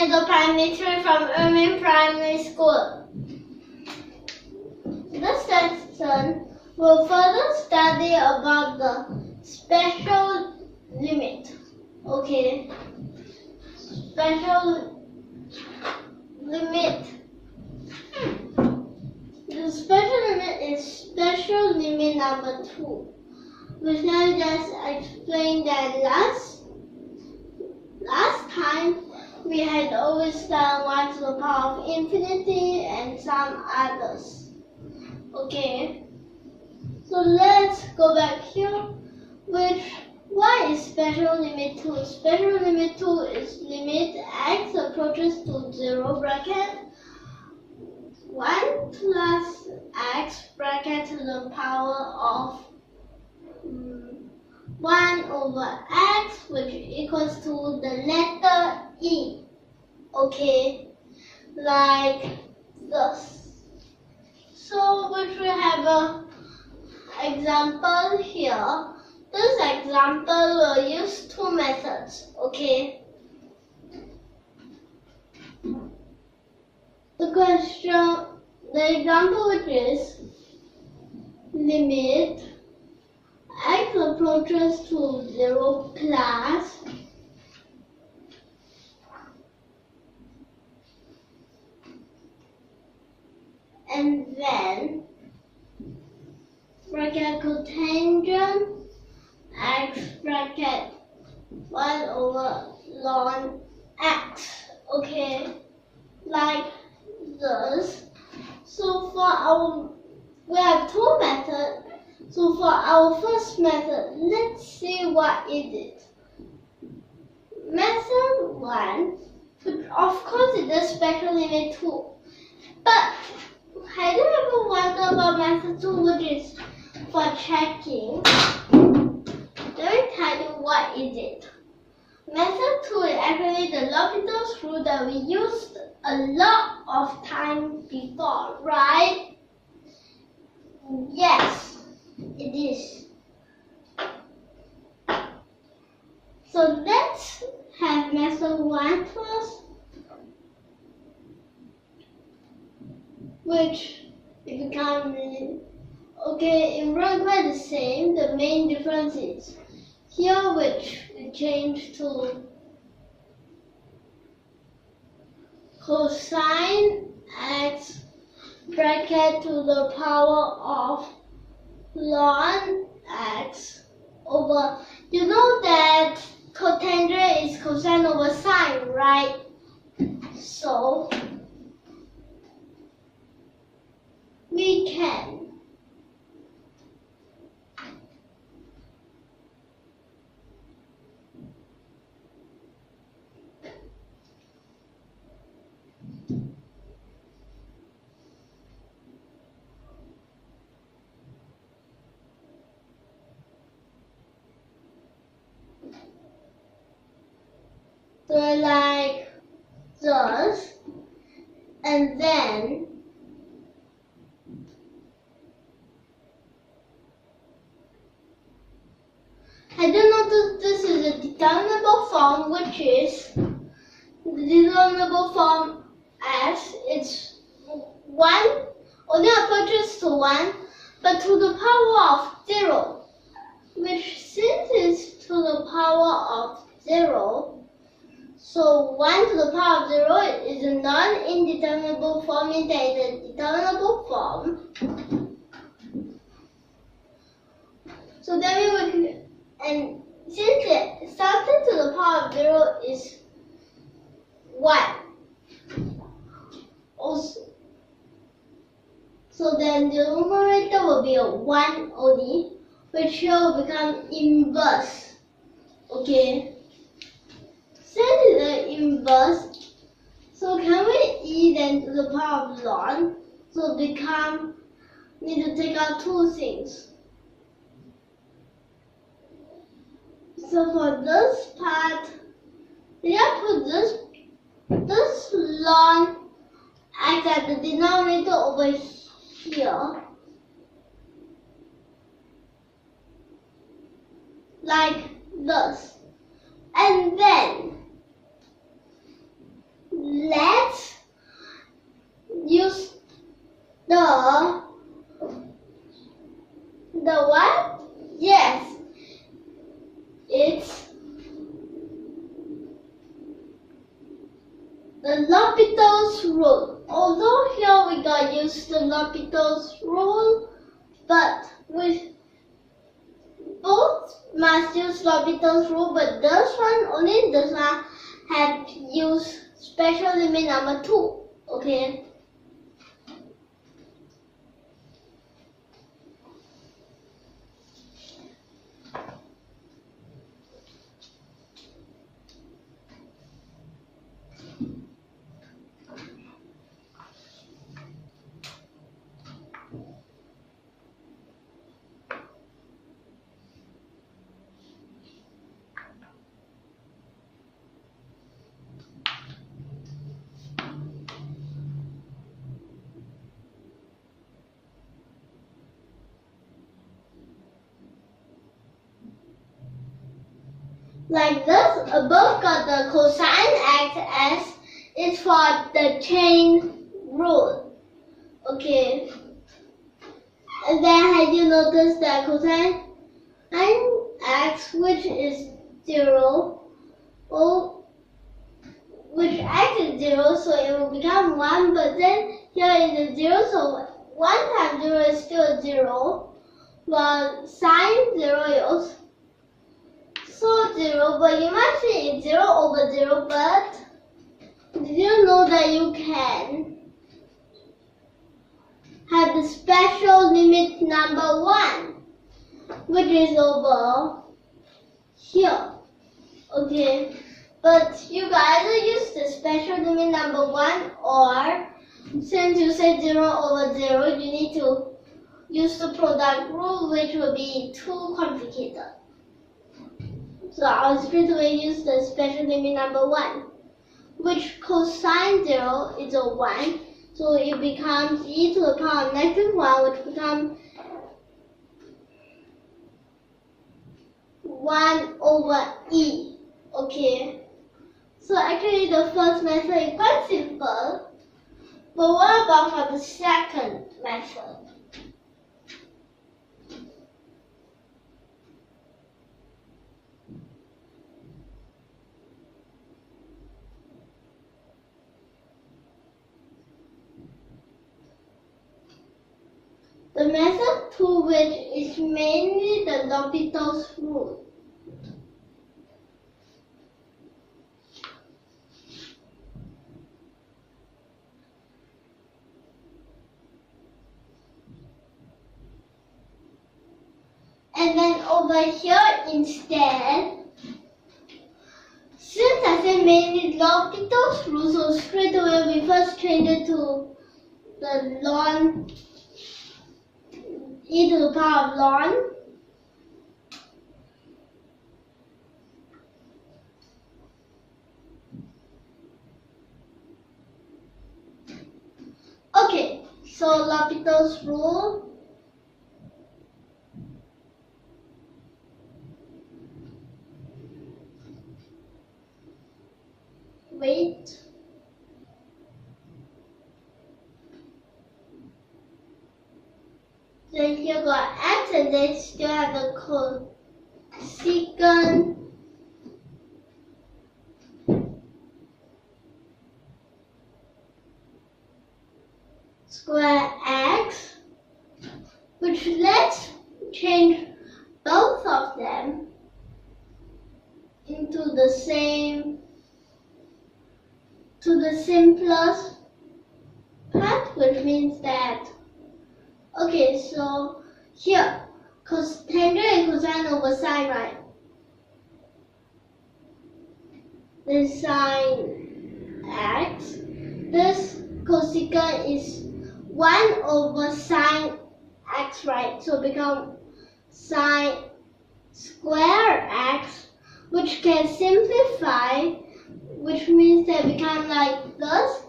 I'm the Prime Minister from YUMIN Primary School. This lesson will further study about the special limit. Okay, special limit. The special limit is special limit number 2, which I just explained that last time we had always done y to the power of infinity and some others. Okay, so let's go back here. What is special limit 2? Special limit 2 is limit x approaches to 0 bracket 1 plus x bracket to the power of 1 over x, which equals to the letter E. Okay, like this. So which we have an example here. This example will use 2 methods. Okay. The example which is limit x approaches to 0 plus and then bracket cotangent x bracket 1 over ln x. Okay, like this. So we have 2 methods. So for our first method, let's see what is it. Method 1, of course it is special limit 2. But have you ever wondered about method 2, which is for checking? Let me tell you what is it. Method 2 is actually the L'Hopital's rule that we used a lot of time before, right? Yes, it is. So let's have method 1 first, which it becomes okay, it runs quite the same. The main difference is here, which we change to cosine x bracket to the power of ln x over, you know that cotangent is cosine over sine, right? So we can do it like this, and then I don't know, this is a determinable form, which is the determinable form as it's 1 only approaches to 1, but to the power of 0, which since it's to the power of 0, so 1 to the power of 0 is a non-indeterminable form, means that it's a determinable form. So then we would, and since something to the power of 0 is 1, also, so then the numerator will be a 1 only, which here will become inverse. Okay. Since it's the inverse, so can we e then to the power of ln? So become, need to take out 2 things. So for this part, we have put this ln x at the denominator over here, like this, and then let's use the what? Yes, it's the L'Hopital's rule. Although here we got used the L'Hopital's rule, but with both must use L'Hopital's rule, but this one only does not have used special limit number 2. Okay. Like this, above got the cosine acts as is for the chain rule. Okay. And then have you noticed that cosine acts, which is 0, which acts is 0, so it will become 1, but then here is a 0, so 1 times 0 is still 0, while sine 0 is so 0, but you might say it's 0 over 0, but did you know that you can have the special limit number 1, which is over here, okay? But you can either use the special limit number 1, or since you said 0 over 0, you need to use the product rule, which will be too complicated. So I'll straight away use the special limit number 1, which cosine 0 is a 1, so it becomes e to the power of negative 1, which becomes 1 over e. Okay. So actually the first method is quite simple, but what about for the second method? The method 2, which is mainly the L'Hopital's rule. And then over here instead, since I said mainly L'Hopital's rule, so straight away we first change it to the ln e to the power of ln. Okay, so L'Hopital's rule. Wait. Then here got x, and then still have the cosecant square x, which let's change both of them into the simplest part, which means that, okay, so here, tangent and cosine over sine, right? This sine x, this cosecant is 1 over sine x, right? So become sine square x, which can simplify, which means that become like this,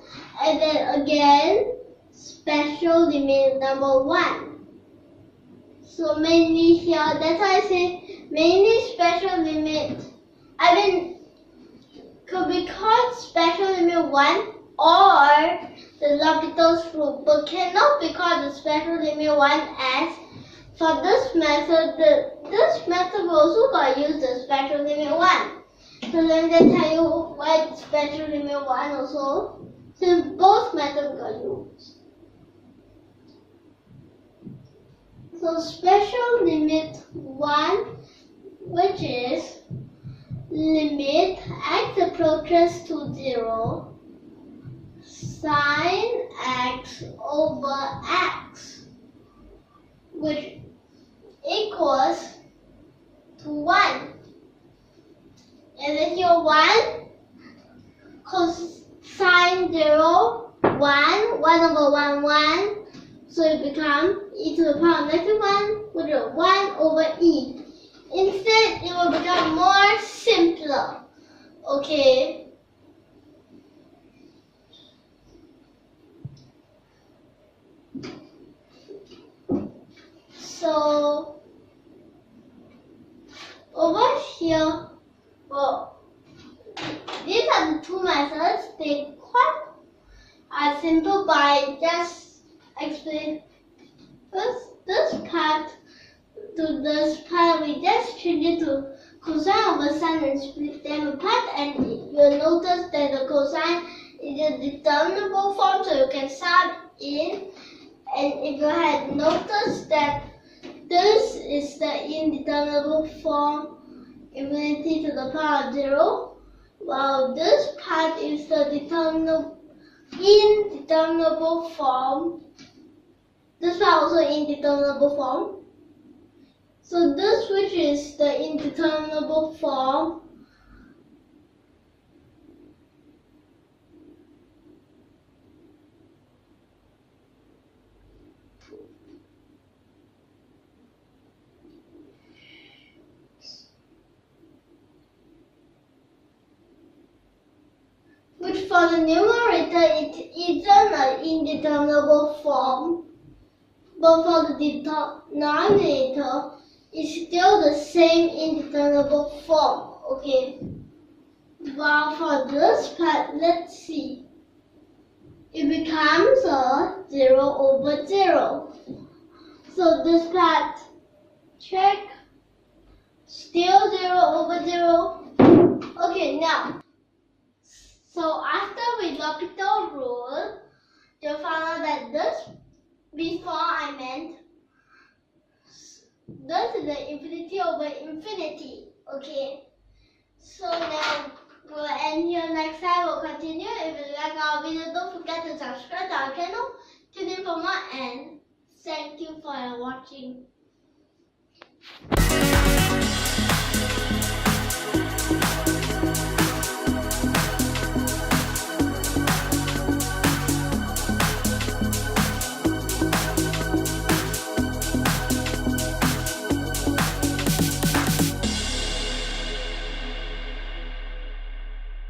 and then again special limit number 1. So mainly here, that's why I say mainly special limit. I mean, could be called special limit 1 or the L'Hopital's rule, but cannot be called the special limit 1 as for this method, this method also got used the special limit 1. So let me just tell you why special limit 1 also, since both methods got used. So special limit 1, which is limit x approaches to 0, sine x over x, which equals to 1. And then here 1 cosine 0, 1, 1 over 1, 1. So it becomes e to the power negative 1, which is 1 over e. Instead, it will become more simpler. Okay. So over here, well, these are the two methods. They quite are simple by just explain this part to this part. We just change it to cosine over sine and split them apart, and you'll notice that the cosine is a determinable form, so you can sub in. And if you had noticed that this is the indeterminable form, infinity to the power of 0, while this part is the indeterminable form. This part also indeterminable form. So this, which is the indeterminable form, which for the numerator it isn't an indeterminable form, but for the denominator it's still the same indeterminable form. Okay. While for this part, let's see, it becomes a 0 over 0. So this part, check, still 0 over 0. Okay, now, so after we L'Hopital rule, you found out that this, before I meant, this is the infinity over infinity. Okay, so now we'll end here. Next time we'll continue. If you like our video, don't forget to subscribe to our channel, tune in for more, and thank you for watching.